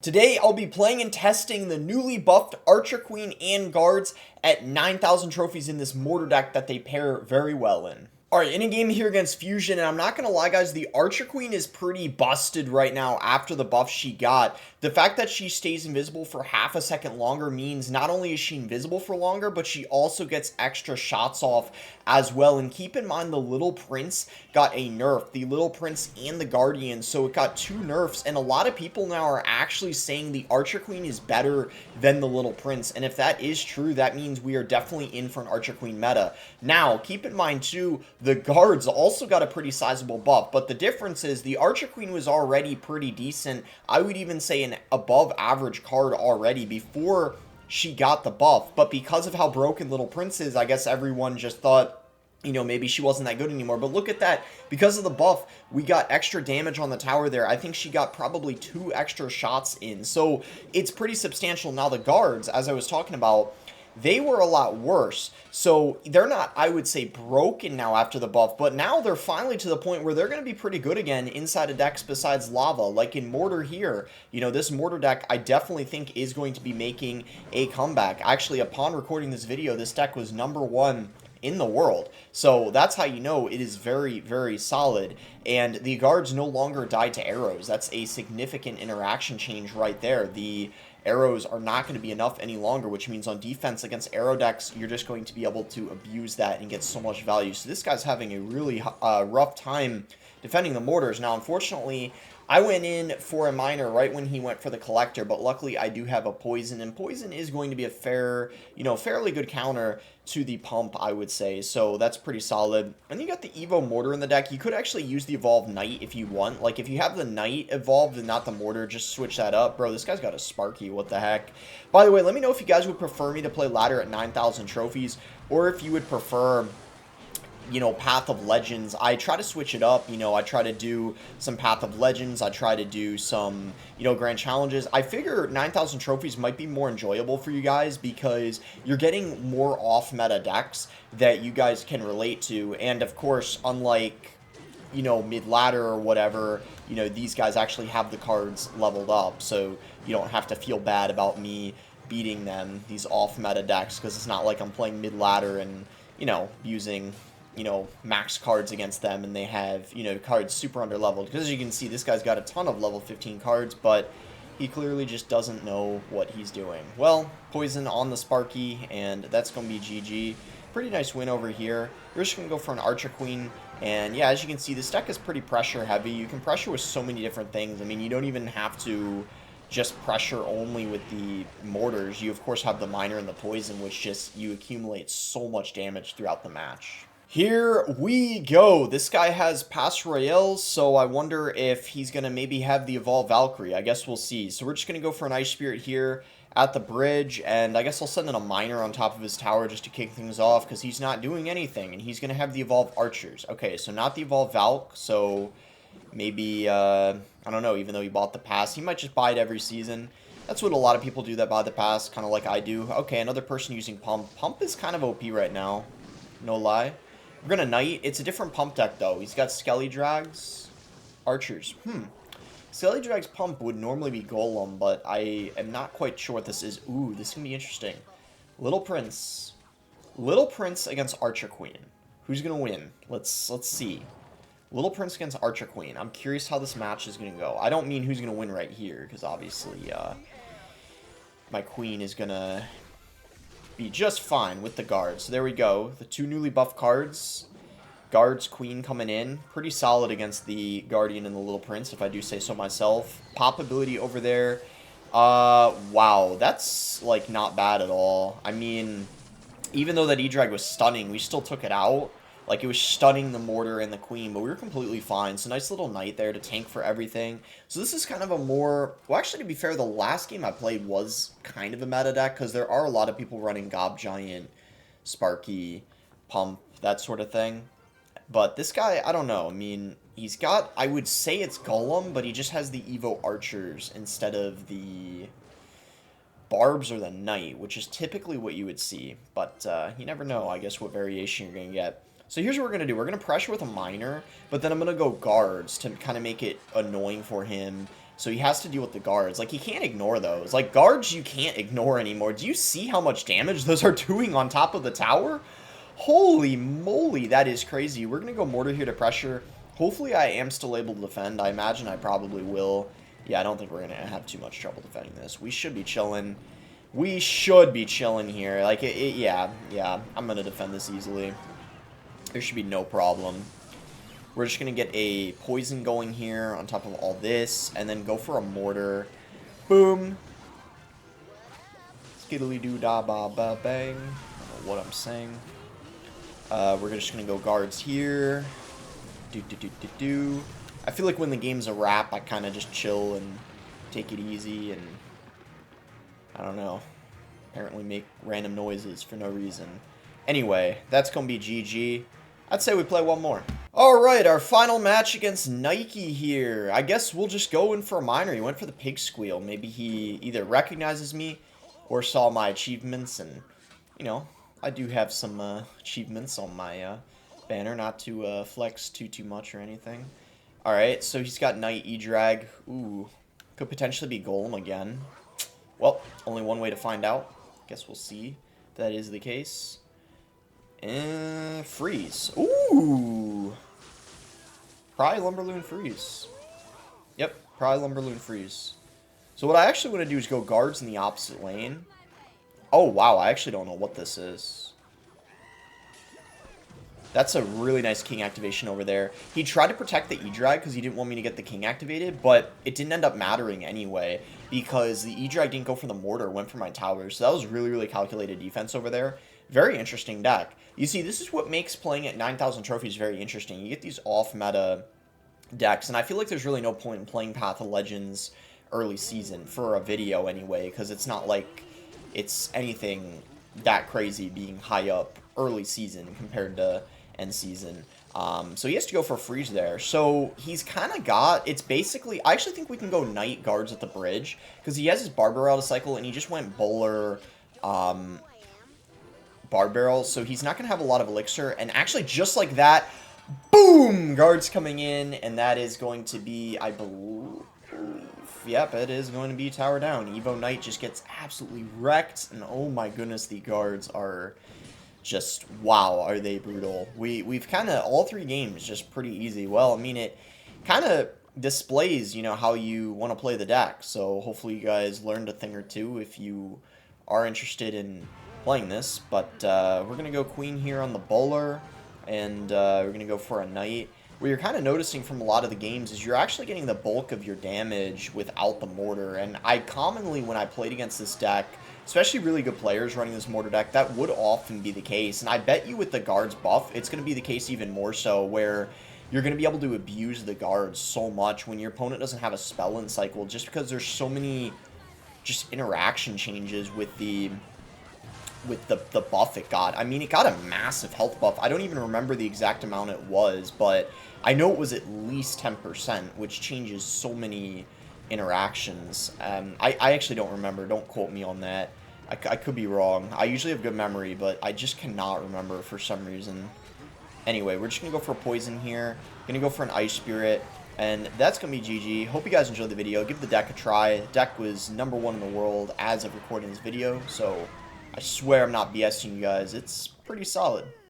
Today, I'll be playing and testing the newly buffed Archer Queen and Guards at 9,000 trophies in this Mortar deck that they pair very well in. Alright, in a game here against Fusion, and I'm not going to lie guys, the Archer Queen is pretty busted right now after the buff she got. The fact that she stays invisible for half a second longer means not only is she invisible for longer, but she also gets extra shots off as well. And keep in mind the Little Prince got a nerf, the Little Prince and the Guardian, so it got two nerfs, and a lot of people now are actually saying the Archer Queen is better than the Little Prince, and if that is true, that means we are definitely in for an Archer Queen meta. Now, keep in mind too, the Guards also got a pretty sizable buff, but the difference is the Archer Queen was already pretty decent. I would even say an above average card already before she got the buff, but because of how broken Little Prince is, I guess everyone just thought, you know, maybe she wasn't that good anymore. But look at that. Because of the buff, we got extra damage on the tower there. I think she got probably 2 extra shots in. So it's pretty substantial. Now the Guards, as I was talking about, they were a lot worse. So they're not, I would say, broken now after the buff, but now they're finally to the point where they're going to be pretty good again inside of decks besides Lava. Like in Mortar here, you know, this Mortar deck I definitely think is going to be making a comeback. Actually, upon recording this video, this deck was #1 in the world. So that's how you know it is very, very solid. And the Guards no longer die to arrows. That's a significant interaction change right there. The arrows are not going to be enough any longer, which means on defense against arrow decks, you're just going to be able to abuse that and get so much value. So this guy's having a really rough time defending the mortars. Now, unfortunately, I went in for a miner right when he went for the collector, but luckily I do have a poison, and poison is going to be a fairly good counter to the pump, I would say. So that's pretty solid. And you got the Evo Mortar in the deck. You could actually use the Evolved Knight if you want. Like, if you have the Knight evolved and not the Mortar, just switch that up. Bro, this guy's got a Sparky. What the heck? By the way, let me know if you guys would prefer me to play ladder at 9,000 trophies, or if you would prefer, you know, Path of Legends. I try to switch it up. You know, I try to do some Path of Legends. I try to do some, you know, grand challenges. I figure 9,000 trophies might be more enjoyable for you guys because you're getting more off-meta decks that you guys can relate to. And, of course, unlike, you know, mid-ladder or whatever, you know, these guys actually have the cards leveled up. So you don't have to feel bad about me beating them, these off-meta decks, because it's not like I'm playing mid-ladder and, you know, using, you know, max cards against them, and they have, you know, cards super under leveled. Because as you can see, this guy's got a ton of level 15 cards, but he clearly just doesn't know what he's doing. Well, poison on the Sparky, and that's going to be GG. Pretty nice win over here. We're just going to go for an Archer Queen, and yeah, as you can see, this deck is pretty pressure heavy. You can pressure with so many different things. I mean, you don't even have to just pressure only with the mortars. You, of course, have the miner and the poison, which just, you accumulate so much damage throughout the match. Here we go. This guy has Pass Royales, so I wonder if he's going to maybe have the Evolve Valkyrie. I guess we'll see. So we're just going to go for an Ice Spirit here at the bridge, and I guess I'll send in a miner on top of his tower just to kick things off, because he's not doing anything, and he's going to have the Evolve Archers. Okay, so not the Evolve Valk, so maybe, I don't know, even though he bought the pass, he might just buy it every season. That's what a lot of people do that buy the pass, kind of like I do. Okay, another person using Pump. Pump is kind of OP right now, no lie. We're going to Knight. It's a different pump deck, though. He's got Skelly Drags, Archers. Skelly Drags pump would normally be Golem, but I am not quite sure what this is. Ooh, this is going to be interesting. Little Prince. Little Prince against Archer Queen. Who's going to win? Let's see. Little Prince against Archer Queen. I'm curious how this match is going to go. I don't mean who's going to win right here, because obviously my Queen is going to be just fine with the Guards. So there we go. The 2 newly buffed cards. Guards, Queen coming in. Pretty solid against the Guardian and the Little Prince, if I do say so myself. Pop ability over there. Wow. That's, like, not bad at all. I mean, even though that E-Drag was stunning, we still took it out. Like, it was stunning the Mortar and the Queen, but we were completely fine. So, nice little Knight there to tank for everything. So, this is kind of a more... Well, actually, to be fair, the last game I played was kind of a meta deck, because there are a lot of people running Gob Giant, Sparky, Pump, that sort of thing. But this guy, I don't know. I mean, he's got... I would say it's Golem, but he just has the Evo Archers instead of the Barbs or the Knight, which is typically what you would see. But you never know, I guess, what variation you're going to get. So here's what we're going to do. We're going to pressure with a miner, but then I'm going to go Guards to kind of make it annoying for him So he has to deal with the guards. Like, he can't ignore those. Like, guards you can't ignore anymore. Do you see how much damage those are doing on top of the tower? Holy moly, that is crazy. We're going to go Mortar here to pressure. Hopefully I am still able to defend. I imagine I probably will. Yeah, I don't think we're going to have too much trouble defending this. We should be chilling. We should be chilling here. Like, yeah, I'm going to defend this easily. There should be no problem. We're just going to get a poison going here on top of all this, and then go for a mortar. Boom. Skiddly-doo-da-ba-ba-bang. I don't know what I'm saying. We're just going to go guards here. Do. I feel like when the game's a wrap, I kind of just chill and take it easy, and I don't know. Apparently make random noises for no reason. Anyway, that's going to be GG. I'd say we play one more. Alright, our final match against Nike here. I guess we'll just go in for a minor. He went for the pig squeal. Maybe he either recognizes me or saw my achievements. And, you know, I do have some achievements on my banner. Not to flex too much or anything. Alright, so he's got Knight E-Drag. Ooh, could potentially be Golem again. Well, only one way to find out. Guess we'll see if that is the case. And freeze. Ooh. Pry, Lumberloon, freeze. Yep, Pry, Lumberloon, freeze. So what I actually want to do is go guards in the opposite lane. Oh, wow, I actually don't know what this is. That's a really nice king activation over there. He tried to protect the E-Drag because he didn't want me to get the king activated, but it didn't end up mattering anyway because the E-Drag didn't go for the mortar, went for my tower. So that was really calculated defense over there. Very interesting deck. You see, this is what makes playing at 9,000 trophies very interesting. You get these off-meta decks, and I feel like there's really no point in playing Path of Legends early season for a video anyway, because it's not like it's anything that crazy being high up early season compared to end season. So he has to go for freeze there. So he's kind of got, it's basically, I actually think we can go Knight guards at the bridge, because he has his Barber out of cycle, and he just went Bowler, Bar Barrel, so he's not going to have a lot of elixir, and actually just like that, boom, guards coming in, and that is going to be, I believe, yep, it is going to be tower down. Evo Knight just gets absolutely wrecked, and oh my goodness, the guards are just, wow, are they brutal. We've kind of, all three games, just pretty easy. Well, I mean, it kind of displays, you know, how you want to play the deck, so hopefully you guys learned a thing or two if you are interested in playing this, but we're going to go queen here on the bowler, and we're going to go for a knight. What you're kind of noticing from a lot of the games is you're actually getting the bulk of your damage without the mortar, and I commonly, when I played against this deck, especially really good players running this mortar deck, that would often be the case, and I bet you with the guards buff, it's going to be the case even more so, where you're going to be able to abuse the guards so much when your opponent doesn't have a spell in cycle, just because there's so many just interaction changes with the buff it got. I mean, it got a massive health buff. I don't even remember the exact amount it was, but I know it was at least 10%, which changes so many interactions. I actually don't remember. Don't quote me on that. I could be wrong. I usually have good memory, but I just cannot remember for some reason. Anyway, we're just going to go for a poison here. Going to go for an ice spirit. And that's going to be GG. Hope you guys enjoyed the video. Give the deck a try. The deck was #1 in the world as of recording this video, so I swear I'm not BSing you guys. It's pretty solid.